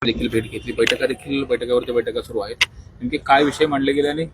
देखील भेट घेतली, बैठकावरती बैठका सुरू आहेत. नेमके काय विषय मांडले गेले आणि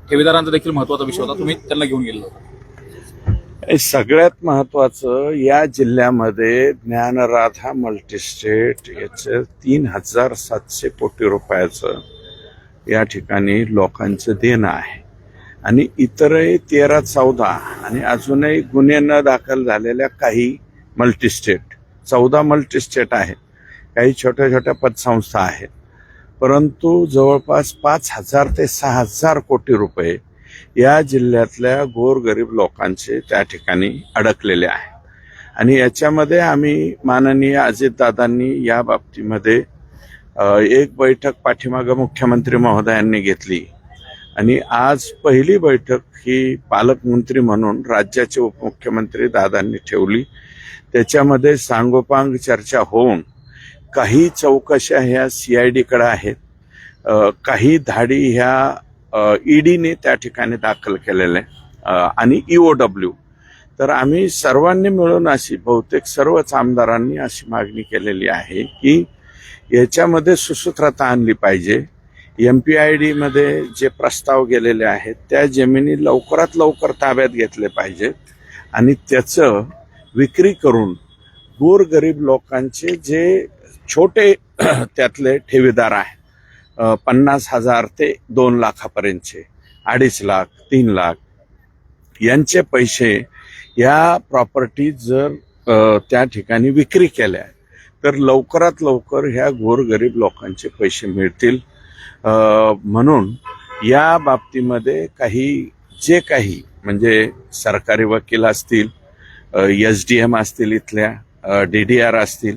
ठेवीदारांचा देखील महत्त्वाचा विषय होता, तुम्ही त्यांना घेऊन गेलेला होता. सगळ्यात महत्वाचं या जिल्ह्यामध्ये ज्ञानराधा मल्टीस्टेट याचं 3,700 कोटी रुपयाचं या ठिकाणी लोकांचं देणं आहे आणि इतरही 13-14 आणि अजूनही गुन्हे न दाखल झालेल्या काही मल्टीस्टेट 14 मल्टीस्टेट आहेत. काही छोट्या छोट्या पतसंस्था आहेत, परंतु जवळपास 5,000 ते 6,000 कोटी रुपये या जिल्ह्यातल्या गोरगरीब लोकांचे त्या ठिकाणी अडकलेले आहेत. आणि याच्यामध्ये आम्ही माननीय अजितदादांनी या बाबतीमध्ये एक बैठक पाठीमागं मुख्यमंत्री महोदयांनी घेतली आणि आज पहिली बैठक ही पालकमंत्री म्हणून राज्याचे उपमुख्यमंत्री दादांनी ठेवली. त्याच्यामध्ये सांगोपांग चर्चा होऊन काही चौकशा ह्या CID-कडे आहेत, काही धाडी ह्या ED-ने त्या ठिकाणी दाखल केलेल्या आणि EOW. तर आम्ही सर्वांनी मिळून अशी बहुतेक सर्वच आमदारांनी अशी मागणी केलेली आहे की याच्यामध्ये सुसूत्रता आणली पाहिजे. MPID-मध्ये जे प्रस्ताव गेलेले आहेत त्या जमिनी लवकरात लवकर ताब्यात घेतले पाहिजेत आणि त्याचं विक्री करून गोरगरीब लोकांचे जे छोटे त्यातले ठेवीदार आहेत 50,000 ते 2 लाखापर्यंतचे 2.5 लाख 3 लाख यांचे पैसे या प्रॉपर्टीज जर त्या ठिकाणी विक्री केल्या तर लवकरात लवकर ह्या गोरगरीब लोकांचे पैसे मिळतील. म्हणून या बाबतीमध्ये जे काही म्हणजे सरकारी वकील असतील, SDM असतील, इथल्या DDR असतील,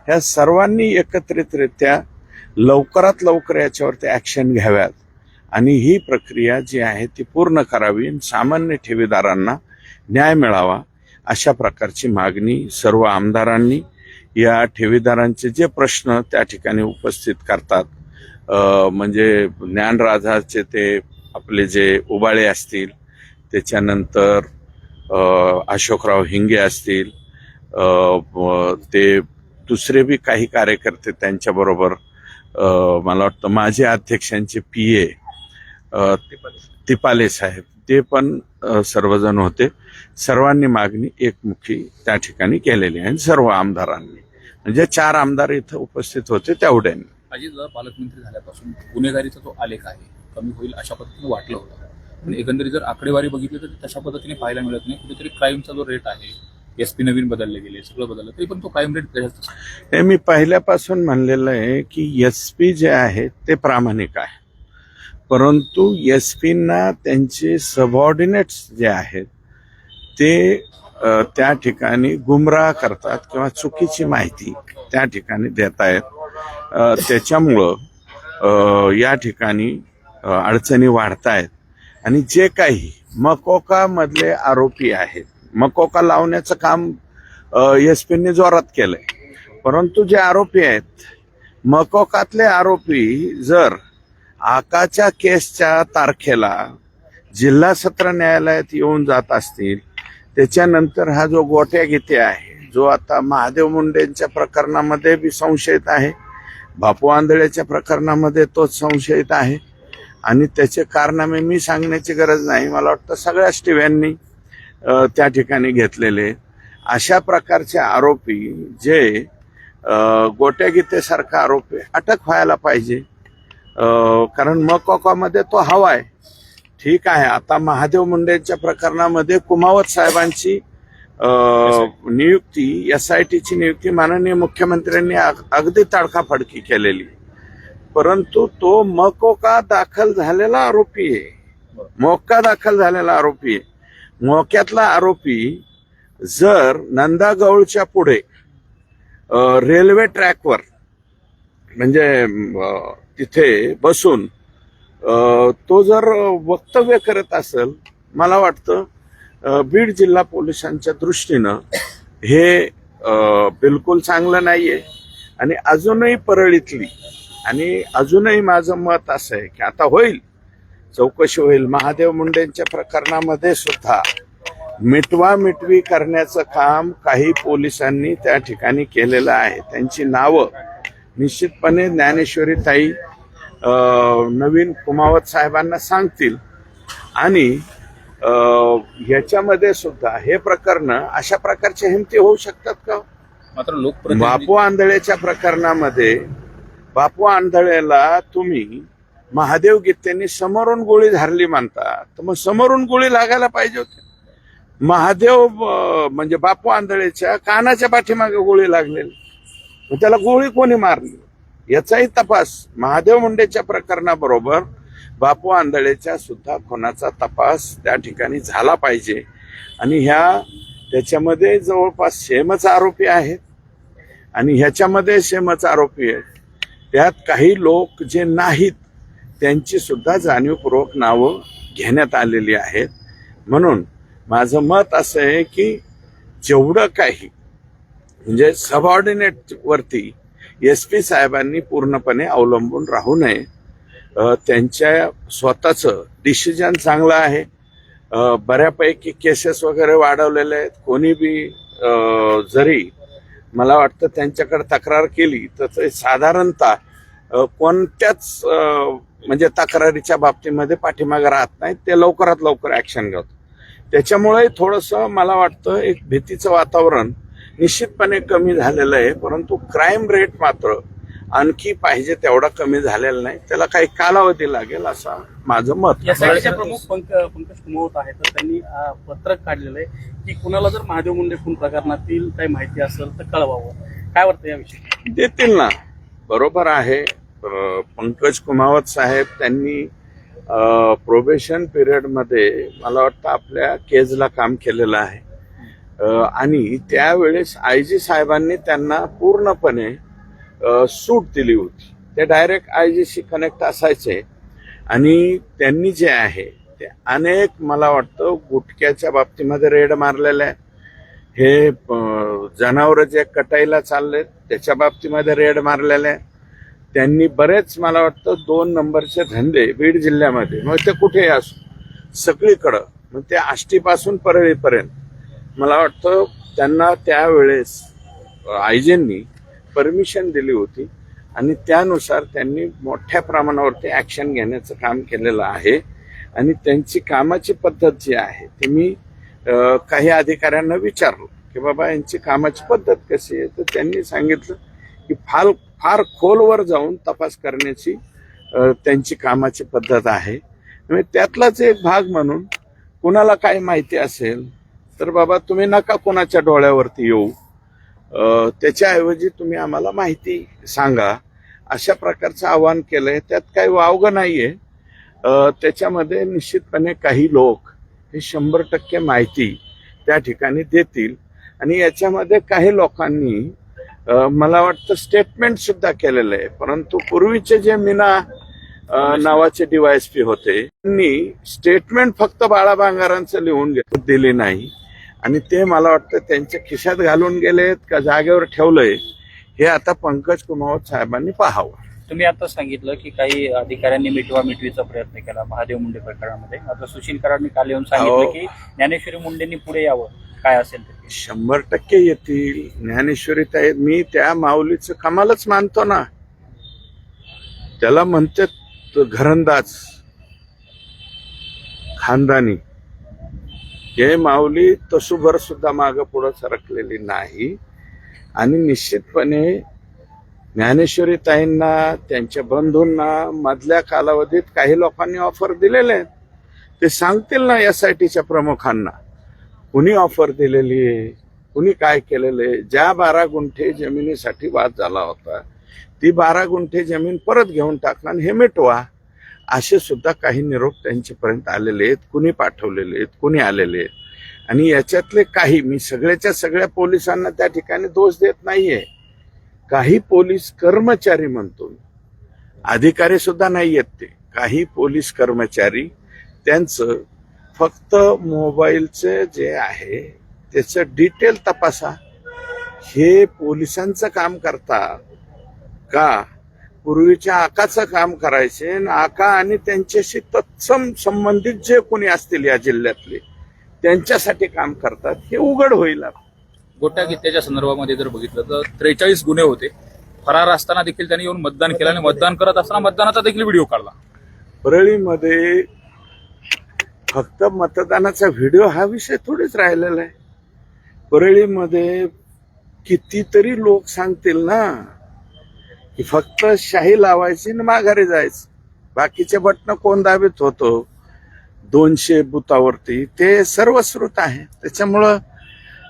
ह्या सर्वांनी एकत्रितरित्या लवकरात लवकर याच्यावरती ॲक्शन घ्याव्यात आणि ही प्रक्रिया जी आहे ती पूर्ण करावी आणि सामान्य ठेवीदारांना न्याय मिळावा अशा प्रकारची मागणी सर्व आमदारांनी या ठेवीदारांचे जे प्रश्न त्या ठिकाणी उपस्थित करतात, म्हणजे ज्ञानराधाचे ते आपले जे उबाळे असतील, त्याच्यानंतर अशोकराव हिंगे असतील, ते दुसरे बी काही कार्यकर्ते त्यांच्याबरोबर, मला वाटतं माझे अध्यक्षांचे PA तिपाले साहेब ते पण सर्वजण होते. सर्वांनी मागणी एकमुखी त्या ठिकाणी केलेली आहे सर्व आमदारांनी, म्हणजे 4 आमदार इथं उपस्थित होते तेवढ्यांनी. अजितदादा पालकमंत्री झाल्यापासून गुन्हेगारीचा जो आलेख आहे कमी होईल अशा पद्धतीने वाटलं होतं, पण एकंदरीत जर आकडेवारी बघितली तर तशा पद्धतीने पाहायला मिळत नाही. कुठेतरी क्राईमचा जो रेट आहे, SP नवीन बदलले गेले, सगळं बदललं तरी पण तो कायम रेट हे मी पहिल्यापासून म्हणलेलं आहे की SP जे आहे ते प्रामाणिक आहे, परंतु SP-ना त्यांचे सबऑर्डिनेट्स जे आहेत ते त्या ठिकाणी गुमराह करतात किंवा चुकीची माहिती त्या ठिकाणी देत आहेत. त्याच्यामुळं या ठिकाणी अडचणी वाढत आहेत आणि जे काही मकोका मधले आरोपी आहेत, मकोका लावण्याचं काम SP-ने जोरात केलंय, परंतु जे आरोपी आहेत मकोकातले आरोपी जर आकाच्या केसच्या तारखेला जिल्हा सत्र न्यायालयात येऊन जात असतील, त्याच्यानंतर हा जो गोट्या गीते आहे, जो आता महादेव मुंडेंच्या प्रकरणामध्ये बी संशयित आहे, बापू आंधळेच्या प्रकरणामध्ये तोच संशयित आहे आणि त्याचे कारनामे मी सांगण्याची गरज नाही, मला वाटतं सगळ्याच टीव्यांनी त्या ठिकाणी घेतलेले अशा प्रकारचे आरोपी जे गोट्या गीतेसारखा आरोपी अटक व्हायला पाहिजे. कारण मकोकामध्ये तो हवाय. ठीक आहे, आता महादेव मुंडेंच्या प्रकरणामध्ये कुमावत साहेबांची नियुक्ती, SITची नियुक्ती माननीय मुख्यमंत्र्यांनी अगदी तडकाफडकी केलेली, परंतु तो मकोका दाखल झालेला आरोपी आहे, मोक्का दाखल झालेला आरोपी आहे. मोक्यातला आरोपी जर नंदागौळच्या पुढे रेल्वे ट्रॅकवर म्हणजे तिथे बसून तो जर वक्तव्य करत असेल, मला वाटतं बीड जिल्हा पोलिसांच्या दृष्टीनं हे बिलकुल चांगलं नाहीये. आणि अजूनही परळीतली आणि अजूनही माझं मत असं आहे की आता होईल चौकशी होईल, महादेव मुंडेंच्या प्रकरणामध्ये सुद्धा मिटवी करण्याचं काम काही पोलिसांनी त्या ठिकाणी केलेलं आहे. त्यांची नावं निश्चितपणे ज्ञानेश्वरी ताई नवीन कुमावत साहेबांना सांगतील आणि ह्याच्यामध्ये सुद्धा हे प्रकरण अशा प्रकारच्या हिमती होऊ शकतात का? मात्र लोकप्रतिनिधी बापू आंधळेच्या प्रकरणामध्ये बापू आंधळेला तुम्ही महादेव गीतेंनी समोरून गोळी झारली म्हणता, तर मग समोरून गोळी लागायला पाहिजे होती. महादेव म्हणजे बापू आंधळेच्या कानाच्या पाठीमागे गोळी लागलेली, मग त्याला गोळी कोणी मारली याचाही तपास महादेव मुंडेच्या प्रकरणाबरोबर बापू आंधळेच्या सुद्धा खुनाचा तपास त्या ठिकाणी झाला पाहिजे. आणि त्याच्यामध्ये जवळपास सेमच आरोपी आहेत आणि ह्याच्यामध्ये सेमच आरोपी आहेत. त्यात काही लोक जे नाहीत त्यांची सुद्धा जाणीवपूर्वक नावं घेण्यात आलेली आहेत. म्हणून माझं मत असं आहे की जेवढं काही म्हणजे सबऑर्डिनेट वरती SP साहेबांनी पूर्णपणे अवलंबून राहू नये. त्यांच्या स्वतःचं डिसिजन चांगलं आहे. बऱ्यापैकी केसेस वगैरे वाढवलेले आहेत. कोणी बी जरी मला वाटतं त्यांच्याकडे तक्रार केली तर ते साधारणतः कोणत्याच म्हणजे तक्रारीच्या बाबतीमध्ये पाठीमागे राहत नाहीत. ते लवकरात लवकर ऍक्शन घेतात. त्याच्यामुळे थोडंसं मला वाटतं एक भीतीचं वातावरण निश्चितपणे कमी झालेलं आहे. परंतु क्राईम रेट मात्र आणखी पाहिजे तेवढा कमी झालेला नाही. त्याला काही कालावधी लागेल असं माझं मत. या साईडचे प्रमुख पंकज कुमावत आहेत, तर त्यांनी पत्रक काढलेलं आहे की कुणाला जर महादेव मुंडे खून प्रकरणातील काही माहिती असेल तर कळवावं. काय वाटतं याविषयी? देतील ना, बरोबर आहे. पंकज कुमावत साहेब त्यांनी प्रोबेशन पिरियडमध्ये मला वाटतं आपल्या केजला काम केलेलं आहे आणि त्यावेळेस IG साहेबांनी त्यांना पूर्णपणे सूट दिली होती. ते डायरेक्ट IGशी कनेक्ट असायचे आणि त्यांनी जे आहे ते अनेक मला वाटतं गुटख्याच्या बाबतीमध्ये रेड मारलेले आहे. हे जनावरं जे कटाईला चाललेत त्याच्या बाबतीमध्ये रेड मारलेले आहे. त्यांनी बरेच मला वाटतं 2 नंबरचे धंदे बीड जिल्ह्यामध्ये मग ते कुठेही असो सगळीकडं मग ते आष्टीपासून परळीपर्यंत मला वाटतं त्यांना त्यावेळेस IGंनी परमिशन दिली होती आणि त्यानुसार त्यांनी मोठ्या प्रमाणावरती ऍक्शन घेण्याचं काम केलेलं आहे. आणि त्यांची कामाची पद्धत जी आहे ते मी काही अधिकाऱ्यांना विचारलं की बाबा यांची कामाची पद्धत कशी आहे, तर त्यांनी सांगितलं की फार खोलवर जाऊन तपास करण्याची त्यांची कामाची पद्धत आहे. त्यातलाच एक भाग म्हणून कुणाला काय माहिती असेल तर बाबा तुम्ही नका कोणाच्या डोळ्यावरती येऊ, त्याच्याऐवजी तुम्ही आम्हाला माहिती सांगा, अशा प्रकारचं आवाहन केलंय. त्यात काही वावगं नाहीये. त्याच्यामध्ये निश्चितपणे काही लोक हे 100% माहिती त्या ठिकाणी देतील आणि याच्यामध्ये काही लोकांनी मला वाटतं स्टेटमेंट सुद्धा केलेलं आहे. परंतु पूर्वीचे जे मीना नावाचे DYSP होते त्यांनी स्टेटमेंट फक्त बाळा भांगारांचं लिहून दिली नाही आणि ते मला वाटतं त्यांच्या खिशात घालून गेलेत का जागेवर ठेवलंय हे आता पंकज कुमावत साहेबांनी पाहावं. तुम्ही आता सांगितलं की काही अधिकाऱ्यांनी मिटवीचा प्रयत्न केला महादेव मुंडे प्रकरणामध्ये. आता सुशील कराडनी काल येऊन सांगितलं की ज्ञानेश्वरी मुंडेंनी पुढे यावं, काय असेल ते 100% येतील. ज्ञानेश्वरी ताई मी त्या माऊलीचं कमालच मानतो ना. त्याला म्हणतात घरंदाज खानदानी. हे माऊली तसूभर सुद्धा मागं पुढं सरकलेली नाही आणि निश्चितपणे ज्ञानेश्वरी ताईंना त्यांच्या बंधूंना मधल्या कालावधीत काही लोकांनी ऑफर दिलेले आहेत. ते सांगतील ना SITच्या प्रमुखांना कुणी ऑफर दिलेली आहे, कुणी काय केलेलं आहे. ज्या 12 गुंठे जमिनीसाठी वाद झाला होता ती 12 गुंठे जमीन परत घेऊन टाकणार आणि हे मिटवा, असे सुद्धा काही निरोप त्यांच्यापर्यंत आलेले आहेत. कुणी पाठवलेले आहेत, कुणी आलेले आहेत. आणि याच्यातले काही मी सगळ्याच्या सगळ्या पोलिसांना त्या ठिकाणी दोष देत नाहीये. काही पोलीस कर्मचारी म्हणतो, अधिकारी सुद्धा नाही आहेत ते. काही पोलीस कर्मचारी त्यांचं फक्त मोबाईलचं जे आहे त्याचं डिटेल तपासा, हे पोलिसांचं काम करतात का पूर्वीच्या आकाचं काम करायचे. आका आणि त्यांच्याशी तत्सम संबंधित जे कोणी असतील या जिल्ह्यातले त्यांच्यासाठी काम करतात, हे उघड होईल. गोट्या गीतेच्या संदर्भामध्ये जर बघितलं तर 43 गुन्हे होते फरार असताना देखील त्यांनी येऊन मतदान केलं आणि मतदान करत असताना मतदानाचा देखील व्हिडिओ काढला. परळीमध्ये फक्त मतदानाचा व्हिडिओ हा विषय थोडीच राहिलेला आहे. परळीमध्ये कितीतरी लोक सांगतील ना की फक्त शाही लावायची आणि माघारी जायचं, बाकीचे बटणं कोण दाबीत होतो 200 बुथावरती ते सर्वश्रुत आहे. त्याच्यामुळं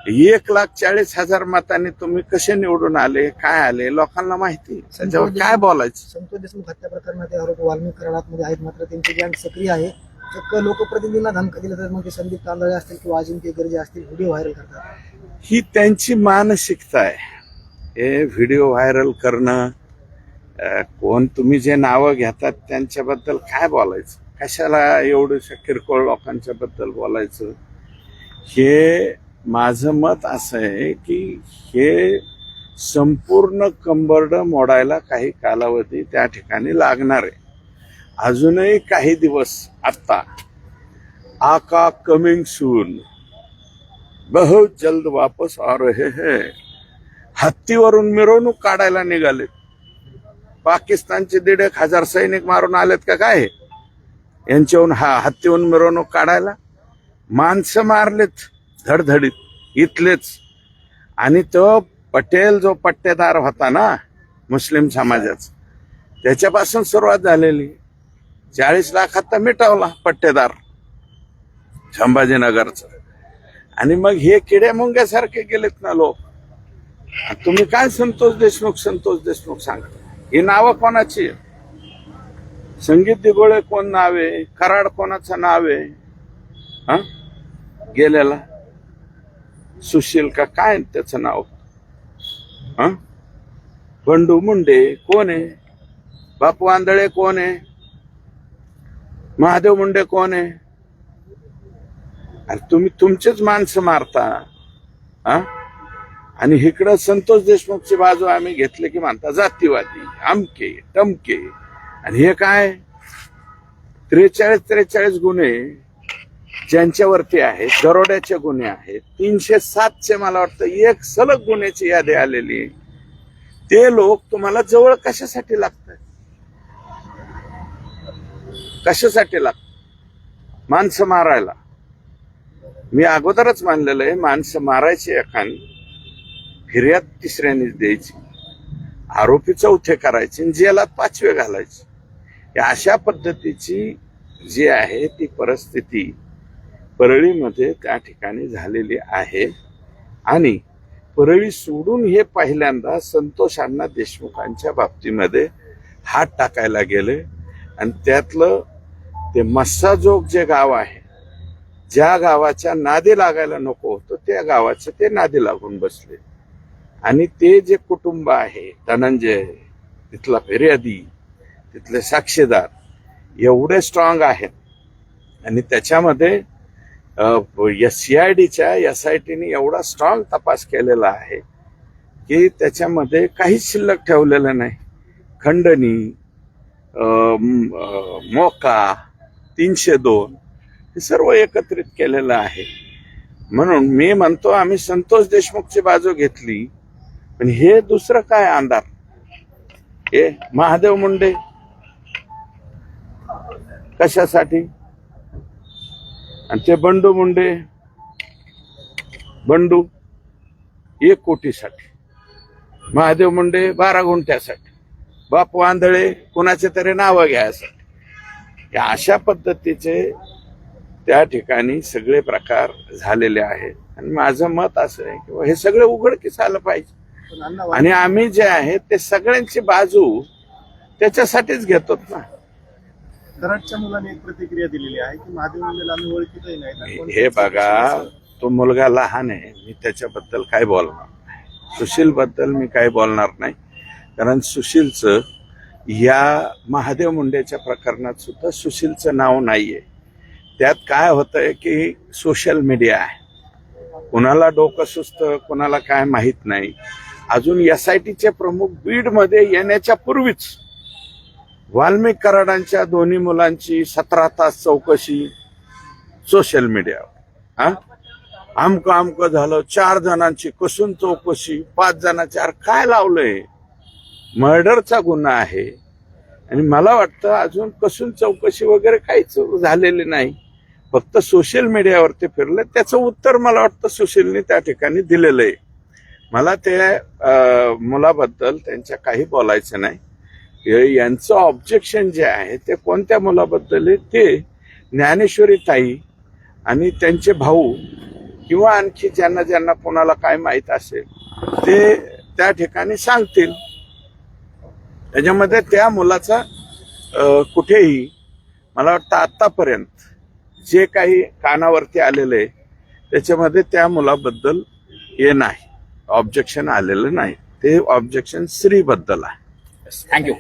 1,40,000 मतांनी तुम्ही कसे निवडून आले, काय आले, लोकांना माहिती. त्याच्यावर काय बोलायचं. संतोष देशमुख हत्या प्रकरणात आरोप वाल्मिक कराडामध्ये आहेत, मात्र त्यांची गँग सक्रिय आहे. चक्क लोकप्रतिनिधींना धमकी दिलं तर मग ते संदीप तांदळे असतील किंवा अजिंक्य गर्जे असतील व्हिडिओ व्हायरल करतात. ही त्यांची मानसिकता आहे. हे व्हिडिओ व्हायरल करणं, कोण तुम्ही जे नावं घेतात त्यांच्याबद्दल काय बोलायचं, कशाला एवढ्या किरकोळ लोकांच्या बद्दल बोलायचं. हे माझं मत असं आहे की हे संपूर्ण कंबरड मोडायला काही कालावधी त्या ठिकाणी लागणार आहे. अजूनही काही दिवस. आता आका कमिंग सून, बहुत जल्द वापस आ रहे हैं. हत्तीवरून मिरवणूक काढायला निघाले. पाकिस्तानचे 1,500 सैनिक मारून आलेत का काय यांच्याहून हत्तीवरून मिरवणूक काढायला. माणसं मारलेत धडधडीत इथलेच. आणि तो पटेल जो पट्टेदार होता ना मुस्लिम समाजाचा, त्याच्यापासून सुरुवात झालेली. 40 लाखात तर मिटवला पट्टेदार संभाजीनगरचा. आणि मग हे किडे मुंग्यासारखे गेलेत ना लोक. तुम्ही काय संतोष देशमुख सांगता. ही नावं कोणाची? संगीत दिगोळे कोण नाव आहे, कराड कोणाचं नाव आहे, हा गेलेला सुशील का काय त्याचं नाव, हा बंडू मुंडे कोण आहे, बापू आंधळे कोण आहे, महादेव मुंडे कोण आहे. अरे तुम्ही तुमचेच माणसं मारता. हा आणि इकडं संतोष देशमुखची बाजू आम्ही घेतली की म्हणता जातीवादी अमके टमके. आणि हे काय 43 गुन्हे ज्यांच्यावरती आहेत, दरोड्याचे गुन्हे आहेत, 307चे मला वाटतं एक सलग गुन्ह्याची यादी आलेली आहे. ते लोक तुम्हाला जवळ कशासाठी लागतात, कशासाठी लागतात? माणसं मारायला. मी अगोदरच मानलेलं आहे माणसं मारायची एखादी, फिर्याद तिसऱ्यानेच द्यायची, आरोपी चौथे करायचे आणि जेलात 5वे घालायचे. अशा पद्धतीची जी आहे ती परिस्थिती परळीमध्ये त्या ठिकाणी झालेली आहे. आणि परळी सोडून हे पहिल्यांदा संतोषांना देशमुखांच्या बाबतीमध्ये हात टाकायला गेले. आणि त्यातलं ते मस्साजोग जे गाव आहे, ज्या गावाच्या नादी लागायला नको होतं त्या गावाचे ते नादी लागून बसले. आणि ते जे कुटुंब आहे, धनंजय, तिथला फिर्यादी, तिथले साक्षीदार एवढे स्ट्रॉंग आहेत. आणि त्याच्यामध्ये CIDच्या SITने एवढा स्ट्रॉंग तपास केलेला आहे की त्याच्यामध्ये काहीच शिल्लक ठेवलेलं नाही. खंडणी, मोका, 302 हे सर्व एकत्रित केलेलं आहे. म्हणून मी म्हणतो आम्ही संतोष देशमुखची बाजू घेतली, पण हे दुसरं काय अंधार, हे महादेव मुंडे कशासाठी, आणि ते बंडू मुंडे, बंडू 1 कोटीसाठी, महादेव मुंडे 12 गुंठ्यासाठी, बापू आंधळे कुणाचे तरी नावं घ्यायसाठी. अशा पद्धतीचे त्या ठिकाणी सगळे प्रकार झालेले आहेत. आणि माझं मत असं आहे की हे सगळे उघडकीस आलं पाहिजे. आणि आम्ही जे आहे ते सगळ्यांची बाजू त्याच्यासाठीच घेतो ना. कराडच्या मुलाने एक प्रतिक्रिया दिलेली आहे की महादेव मुंडेला आम्ही ओळखीतही नाही. हे बघा, तो मुलगा लहान आहे, मी त्याच्याबद्दल काय बोलणार नाही. सुशील बद्दल मी काय बोलणार नाही, कारण सुशीलचं या महादेव मुंडेच्या प्रकरणात सुद्धा सुशीलचं नाव नाहीये. त्यात काय होतंय की सोशल मीडिया आहे, कुणाला डोकं सुचतं कुणाला काय माहित नाही. अजून SITचे प्रमुख बीडमध्ये येण्याच्या पूर्वीच वाल्मिक कराडांच्या दोन्ही मुलांची 17 तास चौकशी सोशल मीडियावर. आमकं झालं, 4 जणांची कसून चौकशी, 5 जणांची. काय लावलंय मर्डरचा गुन्हा आहे आणि मला वाटतं अजून कसून चौकशी वगैरे काहीच झालेली नाही, फक्त सोशल मीडियावर ते फिरलं. त्याचं उत्तर मला वाटतं सुशीलने त्या ठिकाणी दिलेलं आहे. मला त्या मुलाबद्दल त्यांच्या काही बोलायचं नाही. यांचं ऑब्जेक्शन जे आहे ते कोणत्या मुलाबद्दल आहे ते ज्ञानेश्वरी ताई आणि त्यांचे भाऊ किंवा आणखी ज्यांना ज्यांना कोणाला काय माहीत असेल ते त्या ठिकाणी सांगतील. त्याच्यामध्ये त्या मुलाचा कुठेही मला वाटतं आतापर्यंत जे काही कानावरती आलेलं आहे त्याच्यामध्ये त्या मुलाबद्दल हे नाही, ऑब्जेक्शन आलेलं नाही. ते ऑब्जेक्शन श्रीबद्दल आहे. थँक्यू.